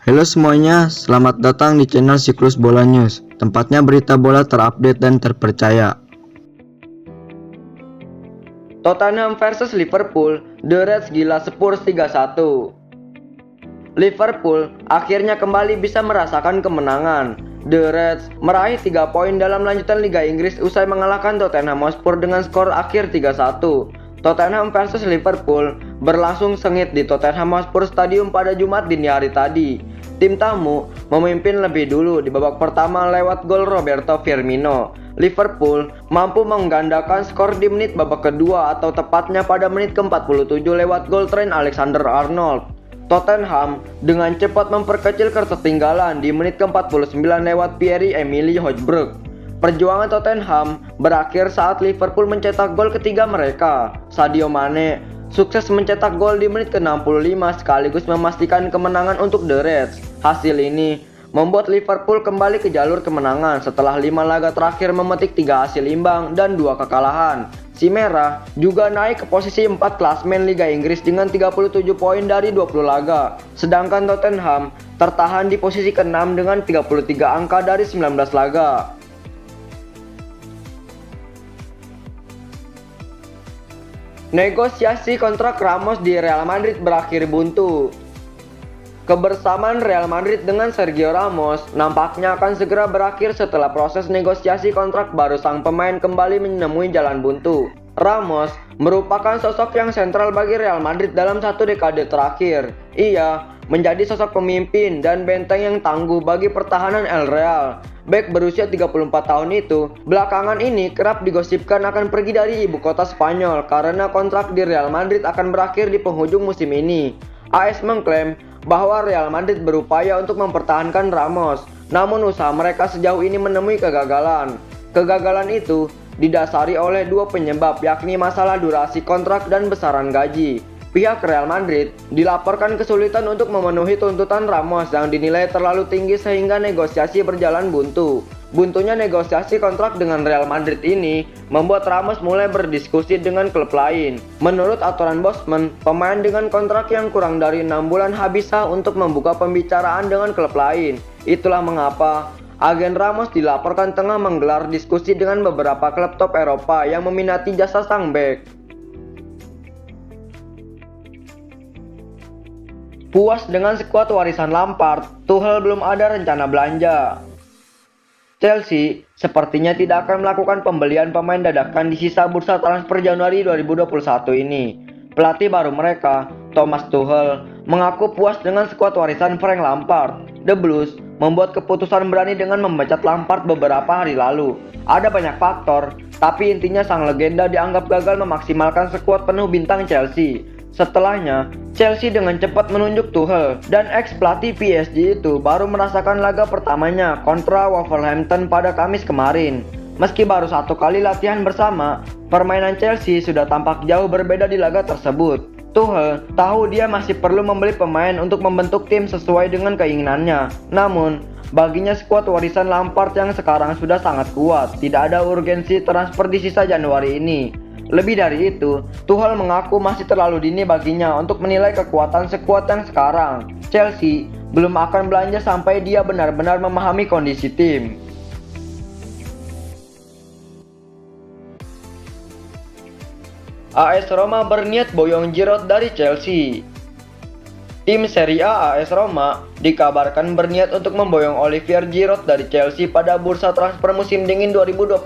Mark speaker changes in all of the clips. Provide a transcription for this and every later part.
Speaker 1: Halo semuanya, selamat datang di channel Siklus Bola News, tempatnya berita bola terupdate dan terpercaya.
Speaker 2: Tottenham versus Liverpool, The Reds gila Spurs 3-1. Liverpool akhirnya kembali bisa merasakan kemenangan. The Reds meraih 3 poin dalam lanjutan Liga Inggris usai mengalahkan Tottenham Hotspur dengan skor akhir 3-1. Tottenham versus Liverpool berlangsung sengit di Tottenham Hotspur Stadium pada Jumat dini hari tadi. Tim tamu memimpin lebih dulu di babak pertama lewat gol Roberto Firmino. Liverpool mampu menggandakan skor di menit babak kedua atau tepatnya pada menit ke-47 lewat gol Trent Alexander-Arnold. Tottenham dengan cepat memperkecil ketertinggalan di menit ke-49 lewat Pierre-Emile Højbjerg. Perjuangan Tottenham berakhir saat Liverpool mencetak gol ketiga mereka. Sadio Mane sukses mencetak gol di menit ke-65 sekaligus memastikan kemenangan untuk The Reds. Hasil ini membuat Liverpool kembali ke jalur kemenangan setelah 5 laga terakhir memetik 3 hasil imbang dan 2 kekalahan. Si Merah juga naik ke posisi 4 klasmen Liga Inggris dengan 37 poin dari 20 laga. Sedangkan Tottenham tertahan di posisi ke-6 dengan 33 angka dari 19 laga. Negosiasi kontrak Ramos di Real Madrid berakhir buntu. Kebersamaan Real Madrid dengan Sergio Ramos nampaknya akan segera berakhir setelah proses negosiasi kontrak baru sang pemain kembali menemui jalan buntu. Ramos merupakan sosok yang sentral bagi Real Madrid dalam satu dekade terakhir. Ia menjadi sosok pemimpin dan benteng yang tangguh bagi pertahanan El Real. Bek berusia 34 tahun itu belakangan ini kerap digosipkan akan pergi dari ibu kota Spanyol karena kontrak di Real Madrid akan berakhir di penghujung musim ini. AS mengklaim bahwa Real Madrid berupaya untuk mempertahankan Ramos, namun usaha mereka sejauh ini menemui kegagalan. Kegagalan itu didasari oleh dua penyebab, yakni masalah durasi kontrak dan besaran gaji. Pihak Real Madrid dilaporkan kesulitan untuk memenuhi tuntutan Ramos yang dinilai terlalu tinggi sehingga negosiasi berjalan buntu. Buntunya negosiasi kontrak dengan Real Madrid ini membuat Ramos mulai berdiskusi dengan klub lain. Menurut aturan Bosman, pemain dengan kontrak yang kurang dari 6 bulan habis sah untuk membuka pembicaraan dengan klub lain. Itulah mengapa agen Ramos dilaporkan tengah menggelar diskusi dengan beberapa klub top Eropa yang meminati jasa sang bek. Puas dengan skuad warisan Lampard, Tuchel belum ada rencana belanja. Chelsea sepertinya tidak akan melakukan pembelian pemain dadakan di sisa bursa transfer Januari 2021 ini. Pelatih baru mereka, Thomas Tuchel, mengaku puas dengan skuad warisan Frank Lampard. The Blues membuat keputusan berani dengan memecat Lampard beberapa hari lalu. Ada banyak faktor, tapi intinya sang legenda dianggap gagal memaksimalkan skuad penuh bintang Chelsea. Setelahnya, Chelsea dengan cepat menunjuk Tuchel dan ex-pelatih PSG itu baru merasakan laga pertamanya kontra Wolverhampton pada Kamis kemarin. Meski baru satu kali latihan bersama, permainan Chelsea sudah tampak jauh berbeda di laga tersebut. Tuchel tahu dia masih perlu membeli pemain untuk membentuk tim sesuai dengan keinginannya. Namun, baginya skuad warisan Lampard yang sekarang sudah sangat kuat, tidak ada urgensi transfer di sisa Januari ini. Lebih dari itu, Tuchel mengaku masih terlalu dini baginya untuk menilai kekuatan skuad yang sekarang. Chelsea belum akan belanja sampai dia benar-benar memahami kondisi tim. AS Roma berniat boyong Giroud dari Chelsea. Tim Serie A AS Roma dikabarkan berniat untuk memboyong Olivier Giroud dari Chelsea pada bursa transfer musim dingin 2021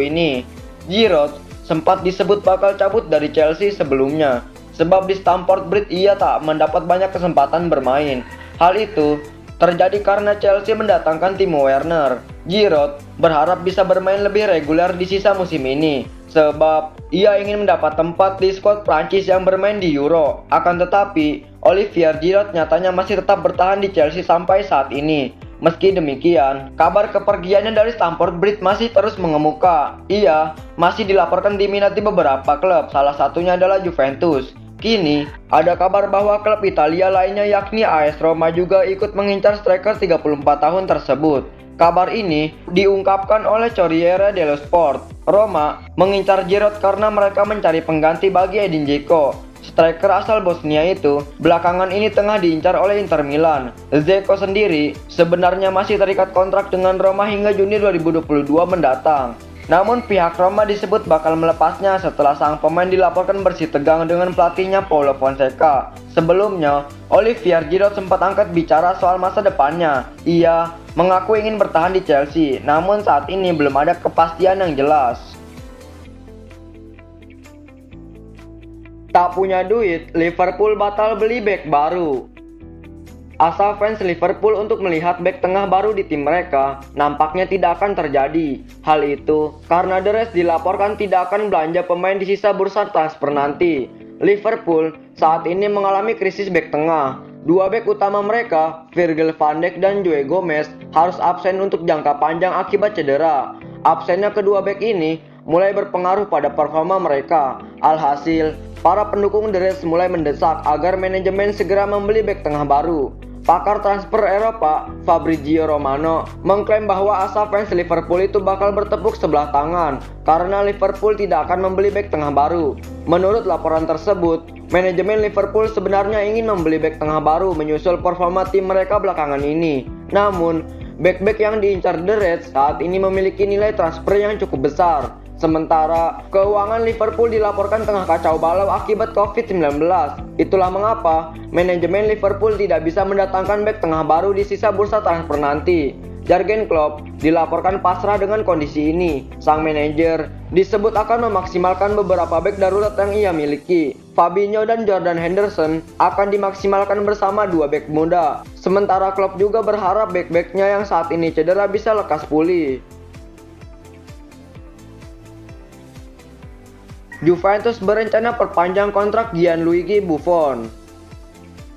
Speaker 2: ini. Giroud sempat disebut bakal cabut dari Chelsea sebelumnya, sebab di Stamford Bridge ia tak mendapat banyak kesempatan bermain. Hal itu terjadi karena Chelsea mendatangkan Timo Werner. Giroud berharap bisa bermain lebih reguler di sisa musim ini, sebab ia ingin mendapat tempat di skuad Prancis yang bermain di Euro. Akan tetapi, Olivier Giroud nyatanya masih tetap bertahan di Chelsea sampai saat ini. Meski demikian, kabar kepergiannya dari Stamford Bridge masih terus mengemuka. Ia masih dilaporkan diminati beberapa klub, salah satunya adalah Juventus. Kini, ada kabar bahwa klub Italia lainnya yakni AS Roma juga ikut mengincar striker 34 tahun tersebut. Kabar ini diungkapkan oleh Corriere dello Sport. Roma mengincar Giroud karena mereka mencari pengganti bagi Edin Dzeko. striker asal Bosnia itu belakangan ini tengah diincar oleh Inter Milan. Dzeko sendiri sebenarnya masih terikat kontrak dengan Roma hingga Juni 2022 mendatang. Namun pihak Roma disebut bakal melepasnya setelah sang pemain dilaporkan bersih tegang dengan pelatihnya Paulo Fonseca. Sebelumnya, Olivier Giroud sempat angkat bicara soal masa depannya. Ia mengaku ingin bertahan di Chelsea, namun saat ini belum ada kepastian yang jelas. Tak punya duit, Liverpool batal beli bek baru. Asa fans Liverpool untuk melihat bek tengah baru di tim mereka nampaknya tidak akan terjadi. Hal itu karena The Reds dilaporkan tidak akan belanja pemain di sisa bursa transfer nanti. Liverpool saat ini mengalami krisis bek tengah. Dua bek utama mereka, Virgil van Dijk dan Joe Gomez, harus absen untuk jangka panjang akibat cedera. Absennya kedua bek ini mulai berpengaruh pada performa mereka. Alhasil, para pendukung The Reds mulai mendesak agar manajemen segera membeli bek tengah baru. Pakar transfer Eropa, Fabrizio Romano, mengklaim bahwa asa fans Liverpool itu bakal bertepuk sebelah tangan karena Liverpool tidak akan membeli bek tengah baru. Menurut laporan tersebut, manajemen Liverpool sebenarnya ingin membeli bek tengah baru menyusul performa tim mereka belakangan ini. Namun, bek-bek yang diincar The Reds saat ini memiliki nilai transfer yang cukup besar. Sementara, keuangan Liverpool dilaporkan tengah kacau balau akibat COVID-19. Itulah mengapa manajemen Liverpool tidak bisa mendatangkan bek tengah baru di sisa bursa transfer nanti. Jurgen Klopp dilaporkan pasrah dengan kondisi ini. Sang manajer disebut akan memaksimalkan beberapa bek darurat yang ia miliki. Fabinho dan Jordan Henderson akan dimaksimalkan bersama dua bek muda. Sementara Klopp juga berharap bek-beknya yang saat ini cedera bisa lekas pulih. Juventus berencana perpanjang kontrak Gianluigi Buffon.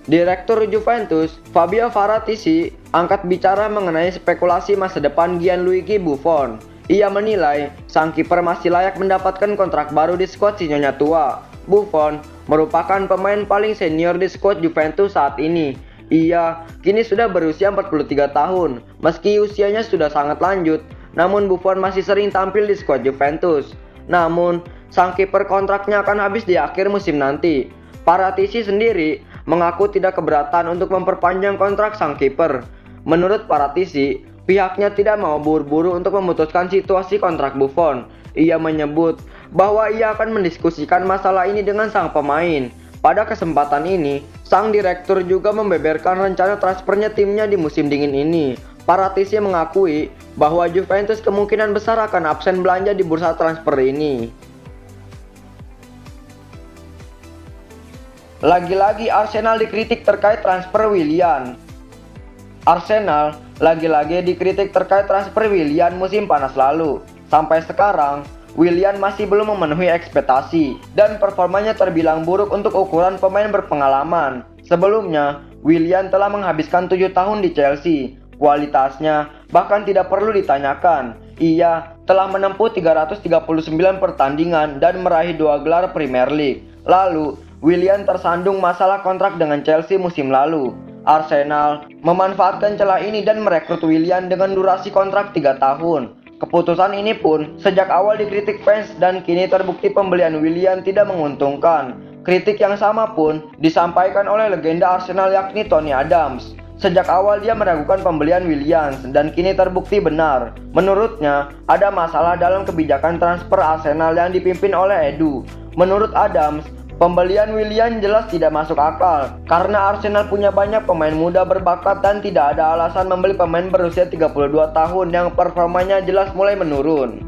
Speaker 2: Direktur Juventus, Fabio Paratici, angkat bicara mengenai spekulasi masa depan Gianluigi Buffon. Ia menilai sang kiper masih layak mendapatkan kontrak baru di skuad si nyonya tua. Buffon merupakan pemain paling senior di skuad Juventus saat ini. Ia kini sudah berusia 43 tahun. Meski usianya sudah sangat lanjut, namun Buffon masih sering tampil di skuad Juventus. Namun, sang kiper kontraknya akan habis di akhir musim nanti. Paratici sendiri mengaku tidak keberatan untuk memperpanjang kontrak sang kiper. Menurut Paratici, pihaknya tidak mau buru-buru untuk memutuskan situasi kontrak Buffon. Ia menyebut bahwa ia akan mendiskusikan masalah ini dengan sang pemain. Pada kesempatan ini, sang direktur juga membeberkan rencana transfernya timnya di musim dingin ini. Paratici mengakui bahwa Juventus kemungkinan besar akan absen belanja di bursa transfer ini. Lagi-lagi Arsenal dikritik terkait transfer Willian. Arsenal lagi-lagi dikritik terkait transfer Willian musim panas lalu. Sampai sekarang, Willian masih belum memenuhi ekspektasi dan performanya terbilang buruk untuk ukuran pemain berpengalaman. Sebelumnya, Willian telah menghabiskan 7 tahun di Chelsea. Kualitasnya bahkan tidak perlu ditanyakan. Ia telah menempuh 339 pertandingan dan meraih 2 gelar Premier League. Lalu, Willian tersandung masalah kontrak dengan Chelsea musim lalu. Arsenal memanfaatkan celah ini dan merekrut Willian dengan durasi kontrak 3 tahun. Keputusan ini pun sejak awal dikritik fans dan kini terbukti pembelian Willian tidak menguntungkan. Kritik yang sama pun disampaikan oleh legenda Arsenal yakni Tony Adams. Sejak awal dia meragukan pembelian Willian dan kini terbukti benar. Menurutnya, ada masalah dalam kebijakan transfer Arsenal yang dipimpin oleh Edu. Menurut Adams, pembelian Willian jelas tidak masuk akal karena Arsenal punya banyak pemain muda berbakat dan tidak ada alasan membeli pemain berusia 32 tahun yang performanya jelas mulai menurun.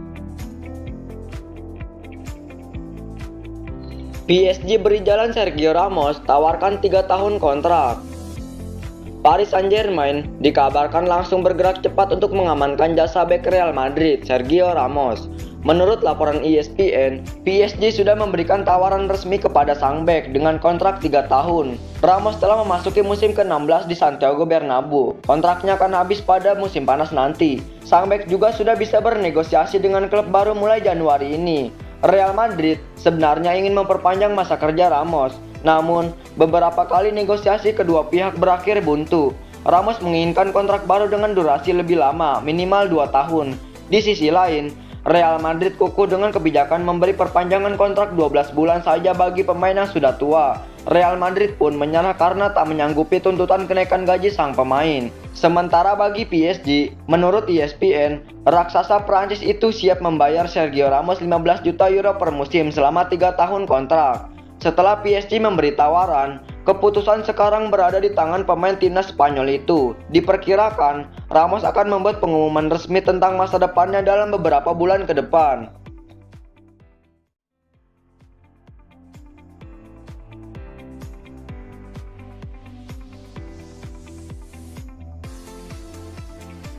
Speaker 2: PSG beri jalan Sergio Ramos, tawarkan 3 tahun kontrak. Paris Saint-Germain dikabarkan langsung bergerak cepat untuk mengamankan jasa bek Real Madrid, Sergio Ramos. Menurut laporan ESPN, PSG sudah memberikan tawaran resmi kepada sang bek dengan kontrak 3 tahun. Ramos telah memasuki musim ke-16 di Santiago Bernabeu. Kontraknya akan habis pada musim panas nanti. Sang bek juga sudah bisa bernegosiasi dengan klub baru mulai Januari ini. Real Madrid sebenarnya ingin memperpanjang masa kerja Ramos. Namun, beberapa kali negosiasi kedua pihak berakhir buntu. Ramos menginginkan kontrak baru dengan durasi lebih lama, minimal 2 tahun. Di sisi lain, Real Madrid kukuh dengan kebijakan memberi perpanjangan kontrak 12 bulan saja bagi pemain yang sudah tua. Real Madrid pun menyerah karena tak menyanggupi tuntutan kenaikan gaji sang pemain. Sementara bagi PSG, menurut ESPN, raksasa Prancis itu siap membayar Sergio Ramos 15 juta euro per musim selama 3 tahun kontrak. Setelah PSG memberi tawaran, keputusan sekarang berada di tangan pemain timnas Spanyol itu. Diperkirakan, Ramos akan membuat pengumuman resmi tentang masa depannya dalam beberapa bulan ke depan.